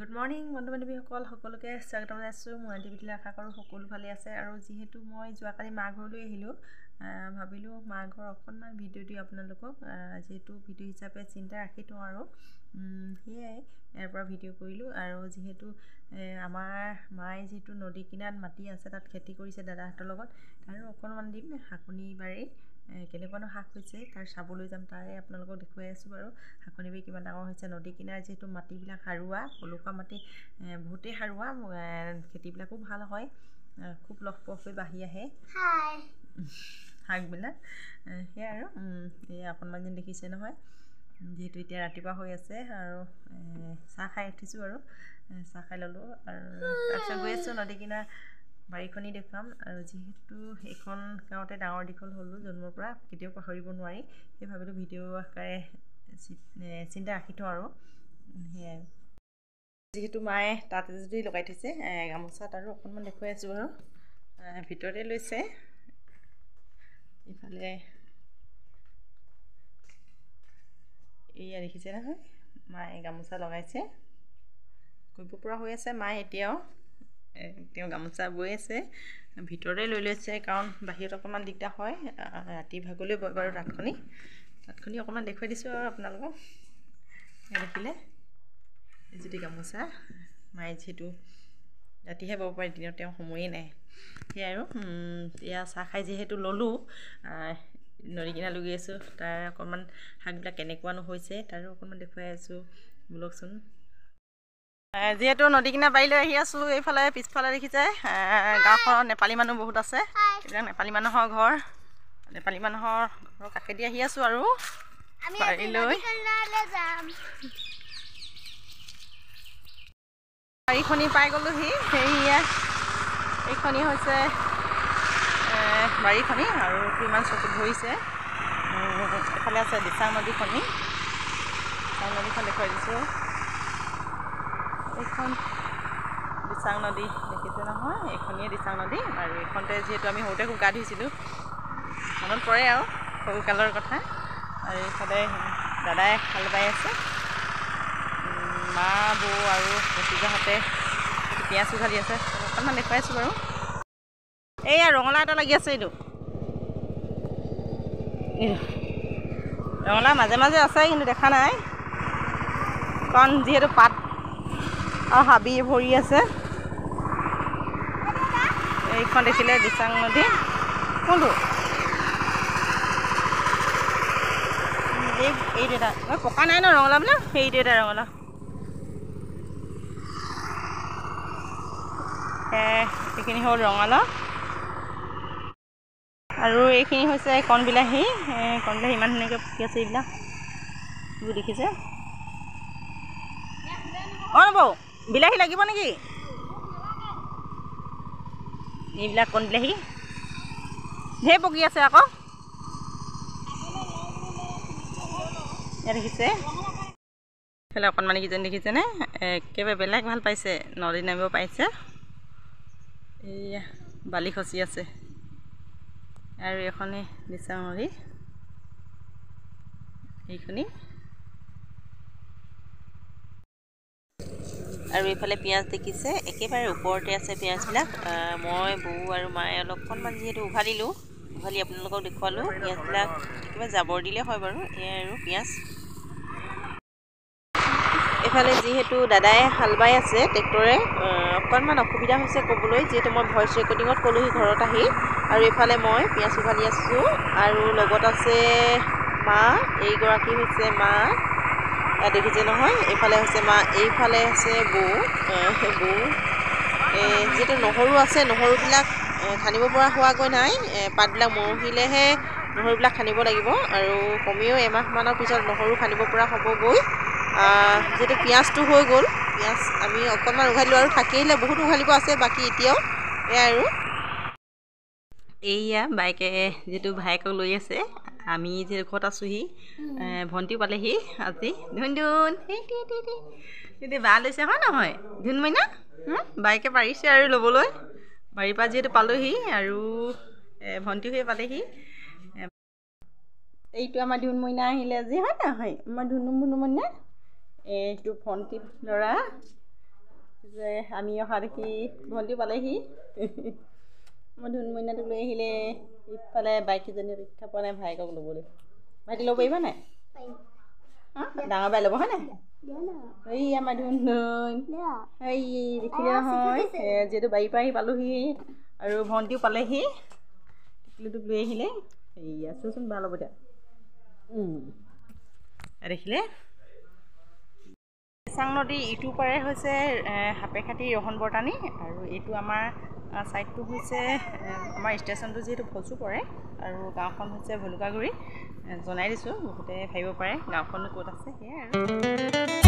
Good morning বন্ধু বান্ধৱীসকল সকলোকে স্বাগতম জনাইছোঁ। মই আণ্টিবিটিলে আশা কৰোঁ সকলো ভালে আছে। আৰু যিহেতু মই যোৱাকালি মা ঘৰলৈ আহিলোঁ, ভাবিলোঁ মা ঘৰ অকণমান ভিডিঅ' দিওঁ আপোনালোকক, যিহেতু ভিডিঅ' হিচাপে চিন্তা ৰাখি থওঁ আৰু সেয়াই ইয়াৰ পৰা ভিডিঅ' কৰিলোঁ। আৰু যিহেতু আমাৰ মায়ে যিহেতু নদী কিনাৰত মাটি আছে, তাত খেতি কৰিছে দাদাহঁতৰ লগত, তাৰো অকণমান দিম শাকনি বাৰী কেনেকুৱানো শাক হৈছে তাৰ চাবলৈ যাম। তাৰে আপোনালোকক দেখুৱাই আছোঁ বাৰু শাকনি বাৰী কিমান ডাঙৰ হৈছে। নদী কিনাৰ যিহেতু মাটিবিলাক সাৰুৱা, পলসুৱা মাটি, বহুতেই সাৰুৱা, খেতিবিলাকো ভাল হয়, খুব লহপহকৈ বাঢ়ি আহে শাকবিলাক। সেয়াই আৰু এয়া অকণমান যেন দেখিছে নহয়, যিহেতু এতিয়া ৰাতিপুৱা হৈ আছে আৰু চাহ খাই উঠিছোঁ আৰু চাহ খাই ল'লোঁ। আৰু তাৰপিছত গৈ আছোঁ নদী কিনাৰ বাৰীখনেই দেখুৱাম। আৰু যিহেতু এইখন গাঁৱতে ডাঙৰ দীঘল হ'লোঁ জন্মৰ পৰা, কেতিয়াও পাহৰিব নোৱাৰি, সেই ভাবিলোঁ ভিডিঅ' আকাৰে চিন্তা ৰাখি থওঁ আৰু সেয়াই। যিহেতু মায়ে তাঁত এযোৰ লগাই থৈছে গামোচাত, আৰু অকণমান দেখুৱাই আছোঁ বাৰু ভিতৰতে লৈছে। ইফালে এয়া দেখিছে নহয়, মায়ে গামোচা লগাইছে, কৰিব পৰা হৈ আছে মায়ে এতিয়াও। তেওঁ গামোচা বৈ আছে, ভিতৰতে লৈ লৈছে, কাৰণ বাহিৰত অকণমান দিগদাৰ হয়, ৰাতি ভাগলৈ বয় বাৰু তাঁতখনি অকণমান দেখুৱাই দিছোঁ আৰু আপোনালোকক। দেখিলে যদি গামোচা মায়ে যিহেতু ৰাতিহে বব পাৰে, দিনত তেওঁ সময়েই নাই। সেয়াই আৰু এয়া চাহ খাই যিহেতু ল'লোঁ, নদী কিনাৰলৈ গৈ আছোঁ, তাৰ অকণমান শাকবিলাক কেনেকুৱানো হৈছে তাৰো অকণমান দেখুৱাই আছোঁ বোলকচোন। যিহেতু নদী কিনাৰ বাৰীলৈ আহি আছোঁ, এইফালে পিছফালে দেখিছে গাঁওখনত নেপালী মানুহ বহুত আছে, এইবিলাক নেপালী মানুহৰ ঘৰ, নেপালী মানুহৰ ঘৰৰ কাষেদি আহি আছোঁ আৰু বাৰীলৈ। বাৰীখনি পাই গ'লোহি, সেয়া এইখনি হৈছে বাৰীখনি, আৰু কিমান চকুত ধৰিছে। এফালে আছে দিচাং নদীখনি, দিচাং নদীখন দেখুৱাই দিছোঁ। এইখন দিচাং নদী দেখিছে নহয়, এইখনিয়ে দিচাং নদী। আৰু এইখনতে যিহেতু আমি সৰুতে খুব গা ধুইছিলোঁ, মনত পৰে আৰু সৰুকালৰ কথা। আৰু এইফালে দাদাই হাল বাই আছে, মা বৌ আৰু ভতিজাহঁতে পিঁয়াজো ঢালি আছে, অকণমান দেখুৱাই আছোঁ বাৰু। এইয়া ৰঙালাও এটা লাগি আছে, এইটো ৰঙালাও মাজে মাজে আছে, কিন্তু দেখা নাই, কাৰণ যিহেতু পাত আৰু হাবি ভৰি আছে। এইখন দেখিলে দিচাং নদী, কোনটো এইটো এটা পকা নাই ন ৰঙালাওবিলাক, সেইটো এটা ৰঙালাও। এইখিনি হ'ল ৰঙালাও, আৰু এইখিনি হৈছে কণ বিলাহী। কণ বিলাহী ইমান ধুনীয়াকৈ পকি আছে, এইবিলাক এইবোৰ দেখিছে। অঁ নবৌ, বিলাহী লাগিব নেকি? এইবিলাক কণ বিলাহী ঢেৰ পকি আছে আকৌ, ইয়াত দেখিছে। এইফালে অকণমানি কিজনী দেখিছেনে, একেবাৰে বেলেগ ভাল পাইছে, নদী নামিব পাৰিছে। এইয়া বালি খচি আছে, আৰু এইখনেই দিচাং নদী, এইখনি। আৰু এইফালে পিঁয়াজ দেখিছে, একেবাৰে ওপৰতে আছে পিঁয়াজবিলাক। মই বৌ আৰু মায়ে অলপমান যিহেতু উঘালি আপোনালোকক দেখুৱালোঁ। পিঁয়াজবিলাক একেবাৰে জাবৰ দিলে হয় বাৰু, এয়াই আৰু পিঁয়াজ। এইফালে যিহেতু দাদাই হাল বাই আছে ট্ৰেক্টৰে, অকণমান অসুবিধা হৈছে ক'বলৈ, যিহেতু মই ভইচ ৰেকৰ্ডিঙত ক'লোহি ঘৰত আহি। আৰু এইফালে মই পিঁয়াজ উঘালি আছোঁ, আৰু লগত আছে মা, এইগৰাকী হৈছে মা, দেখিছে নহয়। এইফালে হৈছে মা, এইফালে আছে বৌ। বৌ যিহেতু নহৰু আছে, নহৰুবিলাক খান্দিব পৰা হোৱাগৈ নাই, পাতবিলাক মৰহিলেহে নহৰুবিলাক খান্দিব লাগিব, আৰু কমেও এমাহমানৰ পিছত নহৰু খান্দিব পৰা হ'বগৈ। যিহেতু পিঁয়াজটো হৈ গ'ল, পিঁয়াজ আমি অকণমান উঘালিলোঁ, আৰু থাকিলে বহুত উঘালিব আছে বাকী এতিয়াও। এয়া আৰু এইয়া বাইকে যিহেতু ভায়েকক লৈ আছে, আমি যিহেতু ঘৰত আছোঁহি, ভণ্টিও পালেহি আজি। ধুন ধুন এতিয়া বা লৈছে হয় নহয় ধুন মইনা, বাইকে পাৰিছে আৰু ল'বলৈ, বাৰীৰ পৰা যিহেতু পালোহি, আৰু ভণ্টিও সেই পালেহি। এইটো আমাৰ ধুন মইনা আহিলে আজি হয় নহয়, আমাৰ ধুনু মইনা। এইটো ভণ্টি ল'ৰা, যে আমি অহা দেখি ভণ্টি পালেহি মই ধুনমইনাটোক লৈ আহিলে ইফালে বাইককেইজনী ৰক্ষা পোৱা নাই ভাইকক ল'বলৈ ভাইটি ল'ব পাৰিবা নাই ডাঙৰ বাই ল'ব হয় নাই এই আমাৰ ধুন এই দেখিলে নহয় যিহেতু বাৰীৰ পৰা আহি পালোহি আৰু ভণ্টিও পালেহি টিকলুটোক লৈ আহিলে এই আছোচোন ভাল হ'ব এতিয়া দেখিলে চাং নদীৰ ইটো পাৰে হৈছে সাপেখাতি ৰহন বৰতানী আৰু এইটো আমাৰ ছাইডটো হৈছে আমাৰ ষ্টেচনটো যিহেতু ফচু পৰে আৰু গাঁওখন হৈছে ভলুকাগুৰি জনাই দিছোঁ বহুতে ভাবিব পাৰে গাঁওখনো ক'ত আছে সেয়াই আৰু